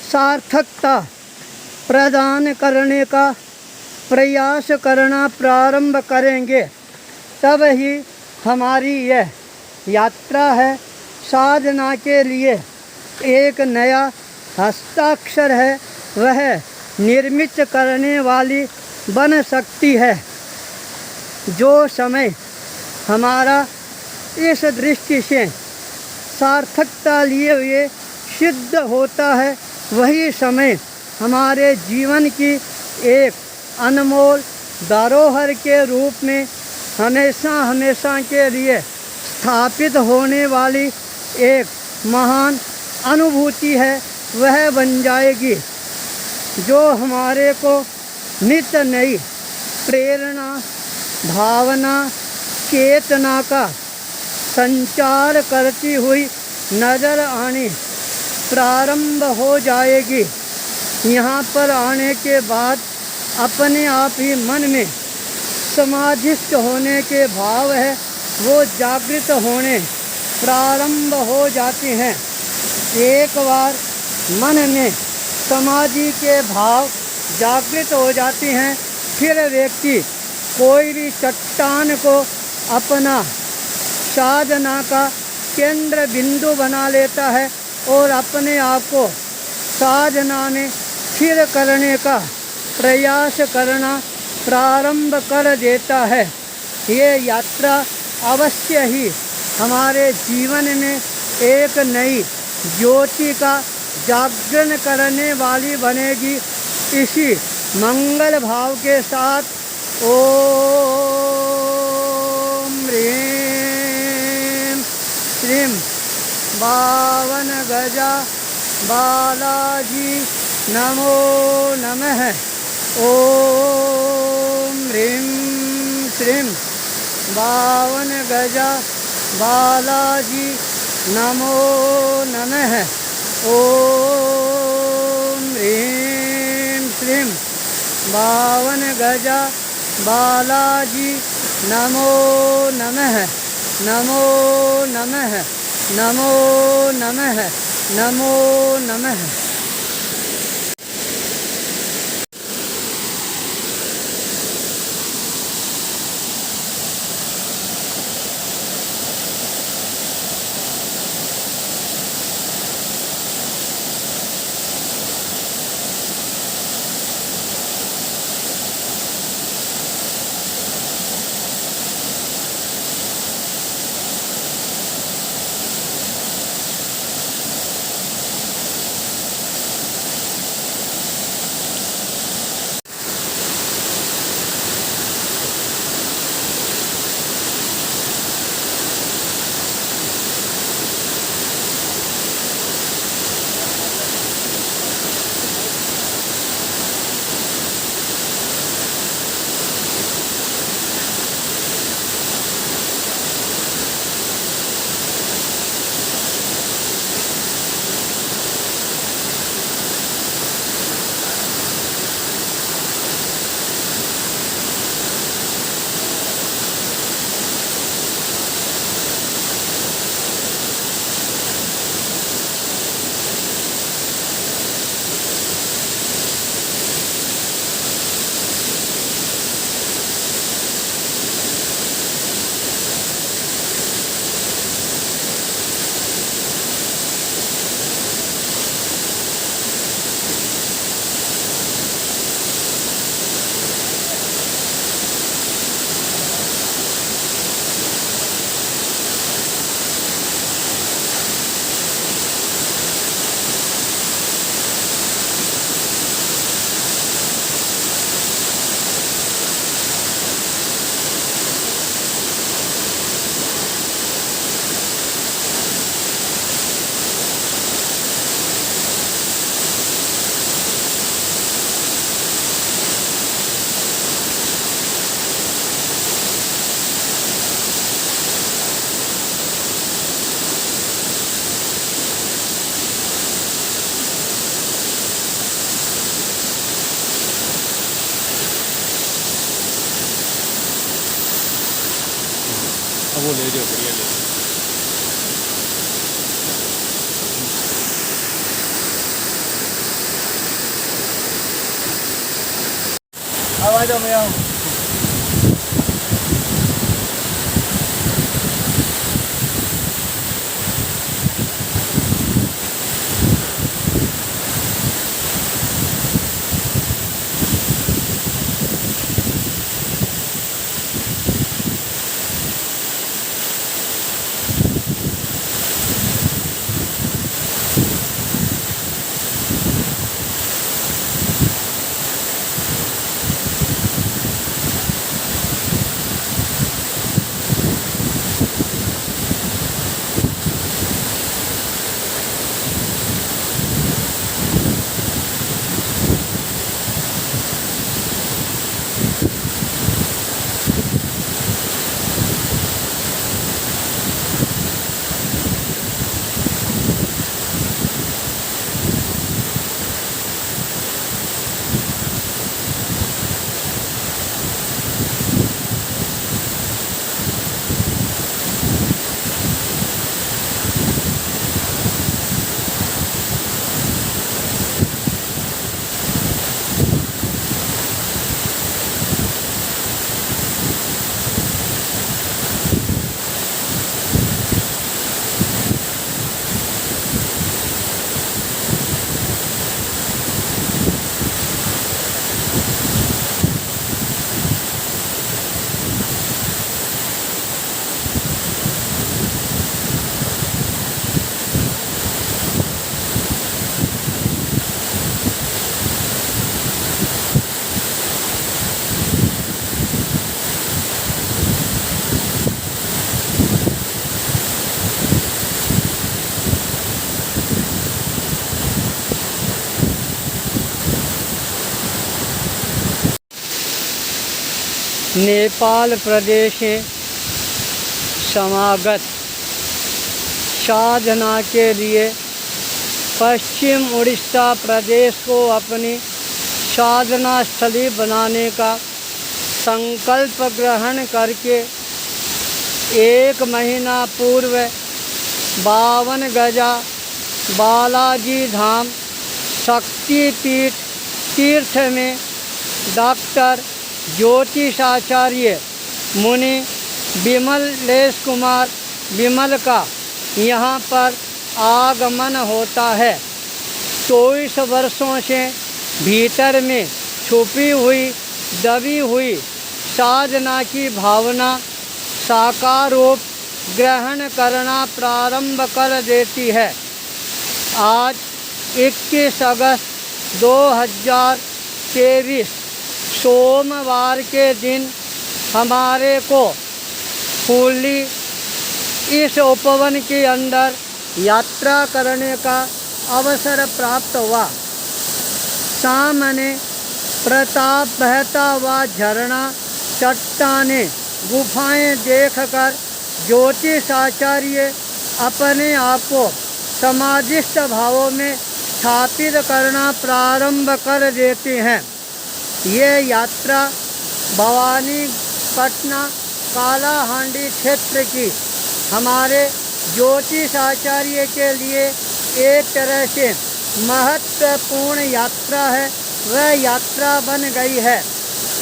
Speaker 2: सार्थकता प्रदान करने का प्रयास करना प्रारंभ करेंगे, तब ही हमारी यह यात्रा है साधना के लिए एक नया हस्ताक्षर है वह निर्मित करने वाली बन सकती है। जो समय हमारा इस दृष्टि से सार्थकता लिए हुए सिद्ध होता है वही समय हमारे जीवन की एक अनमोल धरोहर के रूप में हमेशा हमेशा के लिए स्थापित होने वाली एक महान अनुभूति है वह बन जाएगी, जो हमारे को नित नई प्रेरणा, भावना, चेतना का संचार करती हुई नज़र आनी प्रारंभ हो जाएगी। यहाँ पर आने के बाद अपने आप ही मन में समाधिस्थ होने के भाव है वो जागृत होने प्रारंभ हो जाते हैं। एक बार मन में समाधि के भाव जागृत हो जाते हैं, फिर व्यक्ति कोई भी चट्टान को अपना साधना का केंद्र बिंदु बना लेता है और अपने आप को साधना में स्थिर करने का प्रयास करना प्रारंभ कर देता है। ये यात्रा अवश्य ही हमारे जीवन में एक नई ज्योति का जागरण करने वाली बनेगी। इसी मंगल भाव के साथ ओम ह्रीं श्रीं बावन गजा बालाजी नमो नमः। ओम ह्रीं श्रीं बावन गजा बालाजी नमो नमः। ओम ह्रीं श्रीं बावन गजा बालाजी नमो नमः। नमो नमः नमो नमः नमो नमः।
Speaker 3: वो ले जाओ, बढ़िया ले। अब आ जाओ, मैं आऊँ।
Speaker 2: नेपाल प्रदेश समागत साधना के लिए पश्चिम उड़ीसा प्रदेश को अपनी साधना स्थली बनाने का संकल्प ग्रहण करके 1 महीना पूर्व 52 गजा बालाजी धाम शक्तिपीठ तीर्थ में डॉक्टर ज्योतिषाचार्य मुनि विमलेश कुमार विमल का यहाँ पर आगमन होता है। 24 वर्षों से भीतर में छुपी हुई दबी हुई साधना की भावना साकार रूप ग्रहण करना प्रारंभ कर देती है। आज 21 अगस्त 2023 सोमवार के दिन हमारे को फूली इस उपवन के अंदर यात्रा करने का अवसर प्राप्त हुआ। सामने प्रताप बहता हुआ झरना, चट्टानें, गुफाएं देखकर ज्योतिषाचार्य अपने आप को समाधिस्थ भावों में स्थापित करना प्रारंभ कर देते हैं। ये यात्रा भवानीपटना कालाहांडी क्षेत्र की हमारे ज्योतिषाचार्य के लिए एक तरह से महत्वपूर्ण यात्रा है। वह यात्रा बन गई है।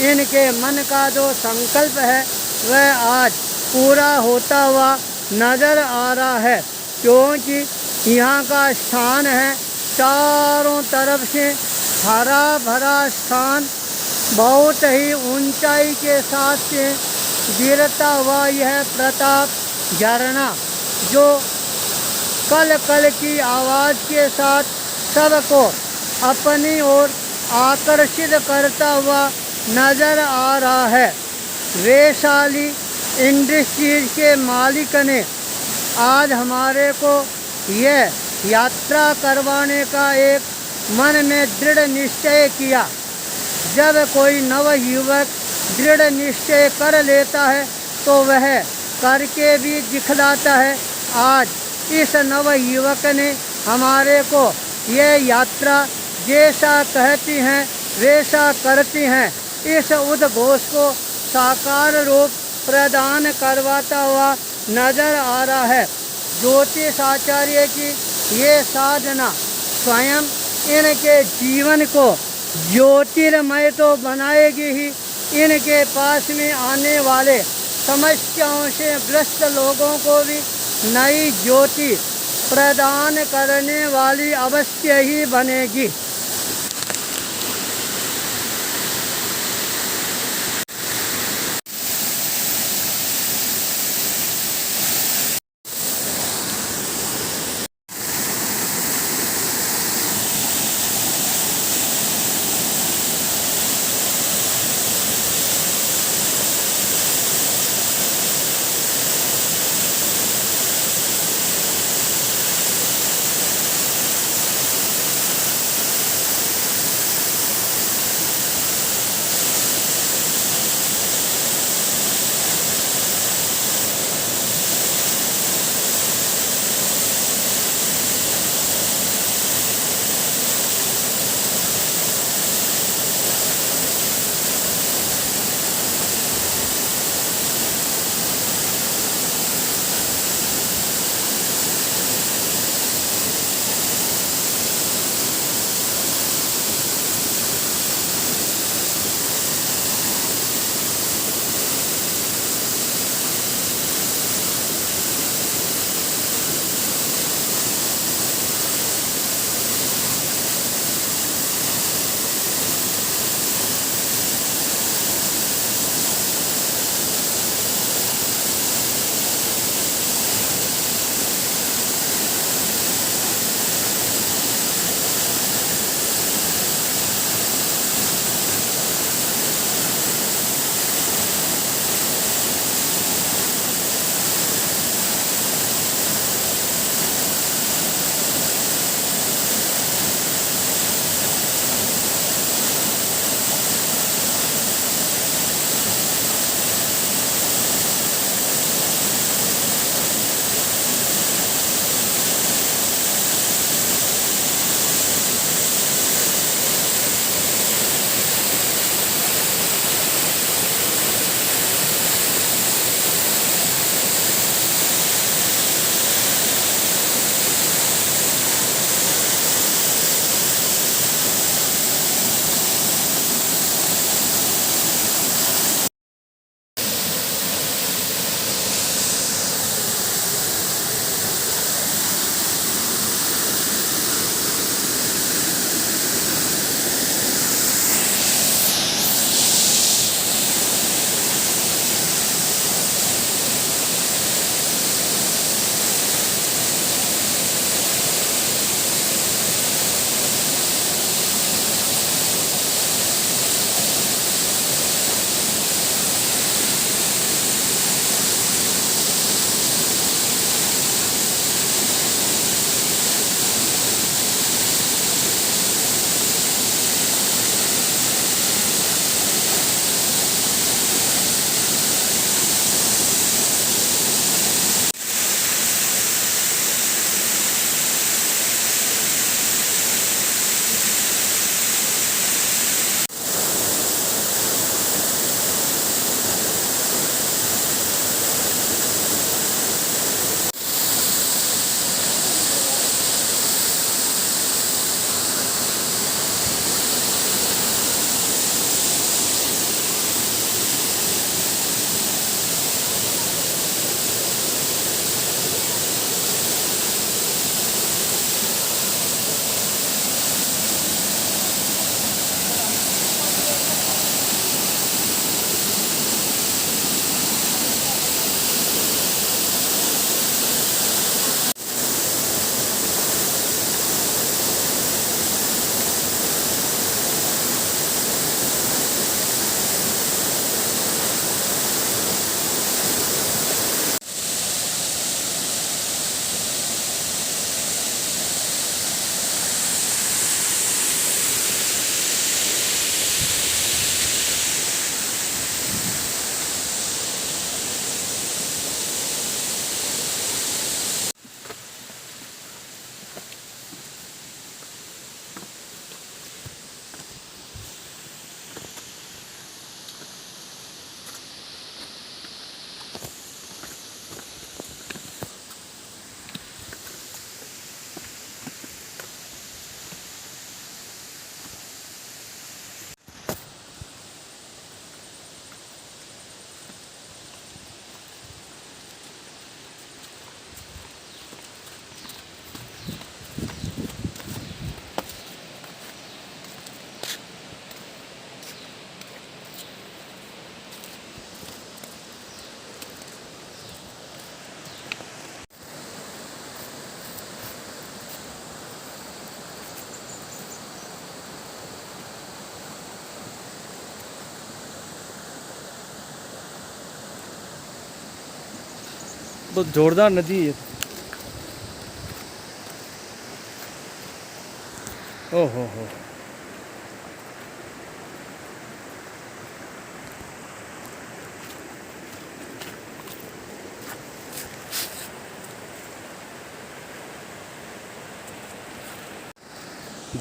Speaker 2: इनके मन का जो संकल्प है वह आज पूरा होता हुआ नज़र आ रहा है, क्योंकि यहाँ का स्थान है चारों तरफ से हरा भरा स्थान, बहुत ही ऊंचाई के साथ से गिरता हुआ यह प्रताप झरना जो कल कल की आवाज़ के साथ सबको अपनी ओर आकर्षित करता हुआ नज़र आ रहा है। वैशाली इंडस्ट्रीज के मालिक ने आज हमारे को यह यात्रा करवाने का एक मन में दृढ़ निश्चय किया। जब कोई नव युवक दृढ़ निश्चय कर लेता है तो वह करके भी दिखलाता है। आज इस नव युवक ने हमारे को यह यात्रा जैसा कहती हैं वैसा करती हैं इस उद्घोष को साकार रूप प्रदान करवाता हुआ नज़र आ रहा है। ज्योतिषाचार्य की ये साधना स्वयं इनके जीवन को ज्योतिर्मय तो बनाएगी ही, इनके पास में आने वाले समस्याओं से ग्रस्त लोगों को भी नई ज्योति प्रदान करने वाली अवश्य ही बनेगी।
Speaker 3: बहुत जोरदार नदी है। ओहो हो।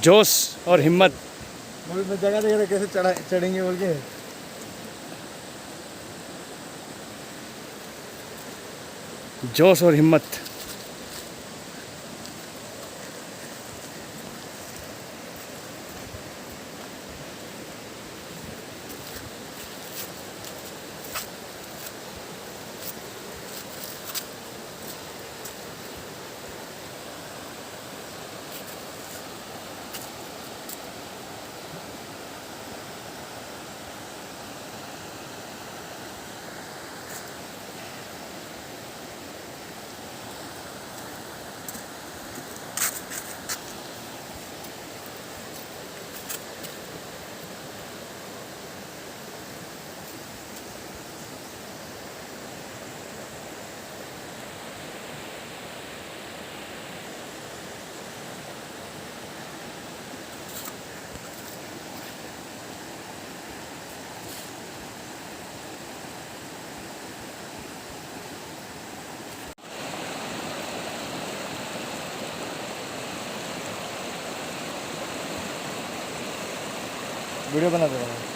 Speaker 3: जोश और हिम्मत।
Speaker 4: बोल मैं जगह जगह कैसे चढ़ेंगे बोल के।
Speaker 3: जोश और हिम्मत।
Speaker 4: वीडियो बना दे रहा हूँ।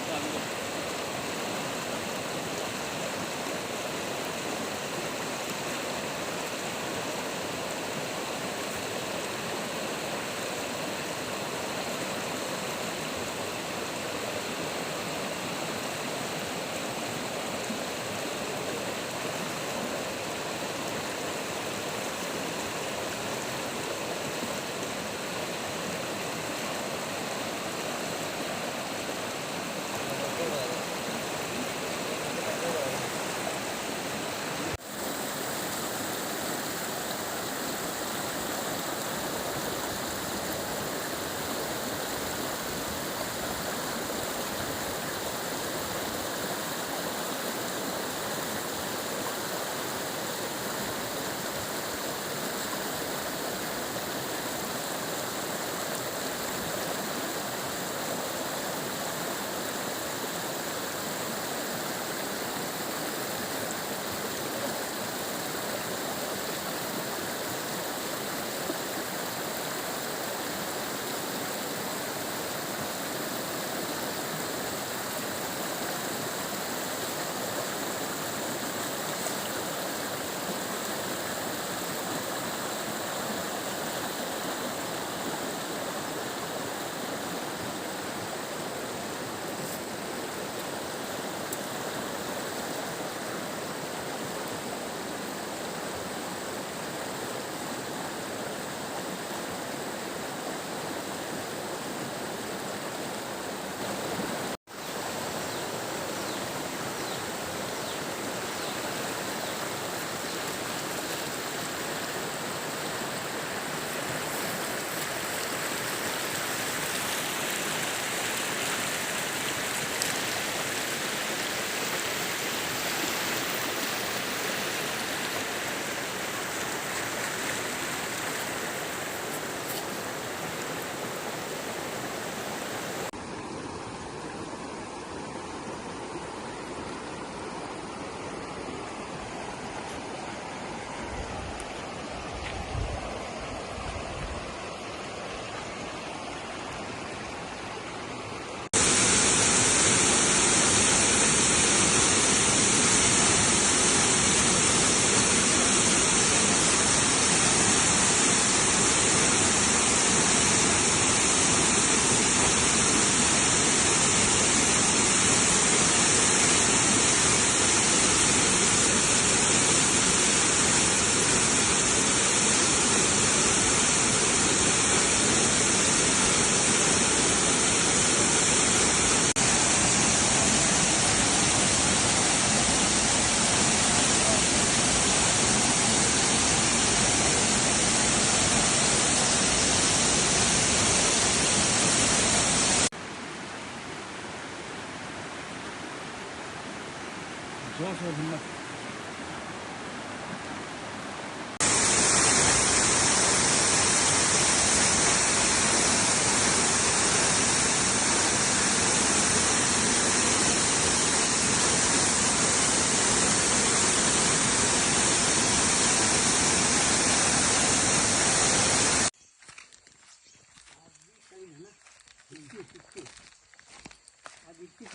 Speaker 3: जोश और हिम्मत।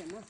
Speaker 2: है ना।